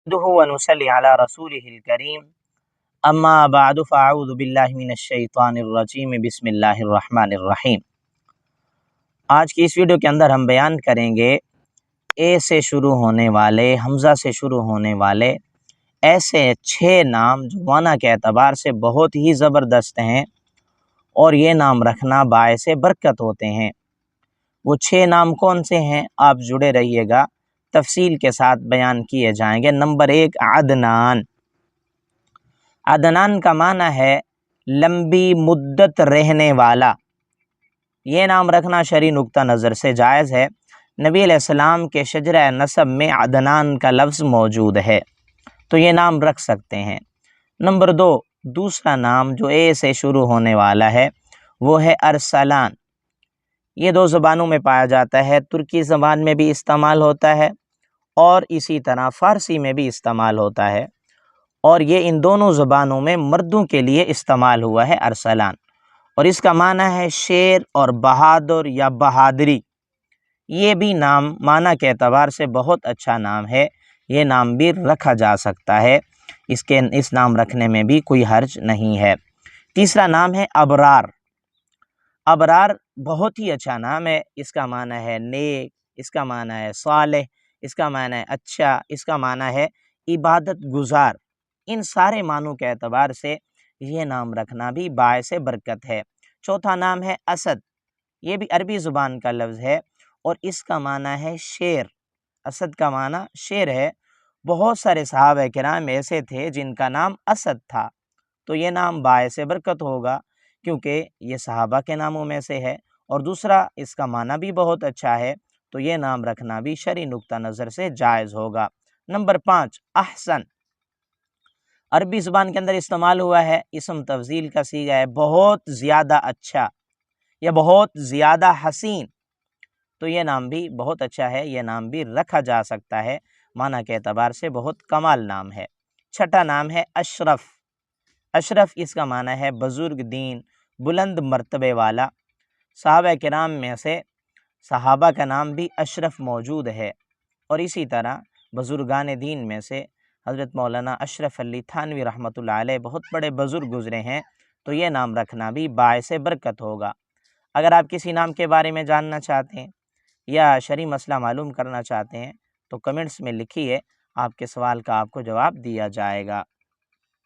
नहमदुहु व नुसल्ली अला रसूलिहिल करीम अम्मा बअदु फ़अऊज़ु बिल्लाहि मिनश शैतानिर रजीम बिस्मिल्लाहिर रहमानिर रहीम। आज की इस वीडियो के अंदर हम बयान करेंगे ए से शुरू होने वाले, हमज़ा से शुरू होने वाले ऐसे 6 नाम जो माना के एतबार से बहुत ही ज़बरदस्त हैं और ये नाम रखना बाइसे बरकत होते हैं। वो 6 नाम कौन से हैं, आप जुड़े रहिएगा, तफसील के साथ बयान किए जाएंगे। नंबर 1, अदनान। अदनान का माना है लंबी मुद्दत रहने वाला। ये नाम रखना शरई नुक्ता नज़र से जायज़ है। नबी अलैहिस्सलाम के शजरा नसब में अदनान का लफ्ज़ मौजूद है, तो ये नाम रख सकते हैं। नंबर 2, दूसरा नाम जो ए से शुरू होने वाला है वो है अरसलान। ये 2 ज़बानों में पाया जाता है, तुर्की ज़बान में भी इस्तेमाल होता है और इसी तरह फ़ारसी में भी इस्तेमाल होता है, और ये इन दोनों ज़बानों में मर्दों के लिए इस्तेमाल हुआ है अरसलान, और इसका माना है शेर और बहादुर या बहादरी। ये भी नाम माना के एतबार से बहुत अच्छा नाम है, ये नाम भी रखा जा सकता है, इस नाम रखने में भी कोई हर्ज नहीं है। तीसरा नाम है अबरार। अबरार बहुत ही अच्छा नाम है, इसका माना है नेक, इसका माना है सालेह, इसका माना है अच्छा, इसका माना है इबादत गुजार। इन सारे मानों के एतबार से ये नाम रखना भी बाइसे बरकत है। चौथा नाम है असद। ये भी अरबी ज़ुबान का लफ्ज़ है और इसका माना है शेर। असद का माना शेर है। बहुत सारे सहाबा किराम ऐसे थे जिनका नाम असद था, तो ये नाम बाइसे बरकत होगा क्योंकि ये सहाबा के नामों में से है, और दूसरा इसका माना भी बहुत अच्छा है, तो ये नाम रखना भी शरई नुक्ता नज़र से जायज़ होगा। नंबर 5, अहसन। अरबी ज़ुबान के अंदर इस्तेमाल हुआ है, इसम तफ़ज़ील का सीगा है, बहुत ज़्यादा अच्छा या बहुत ज़्यादा हसीन, तो ये नाम भी बहुत अच्छा है, ये नाम भी रखा जा सकता है, माना के एतबार से बहुत कमाल नाम है। छठा नाम है अशरफ। अशरफ इसका माना है बुज़ुर्ग दीन, बुलंद मर्तबे वाला। सहाबा किराम में से सहाबा का नाम भी अशरफ मौजूद है, और इसी तरह बुज़ुर्गान दीन में से हज़रत मौलाना अशरफ अली थानवी रहमतुल्लाह अलैह बहुत बड़े बुज़ुर्ग गुज़रे हैं, तो ये नाम रखना भी बाइसे बरकत होगा। अगर आप किसी नाम के बारे में जानना चाहते हैं या शरई मसला मालूम करना चाहते हैं तो कमेंट्स में लिखिए, आपके सवाल का आपको जवाब दिया जाएगा।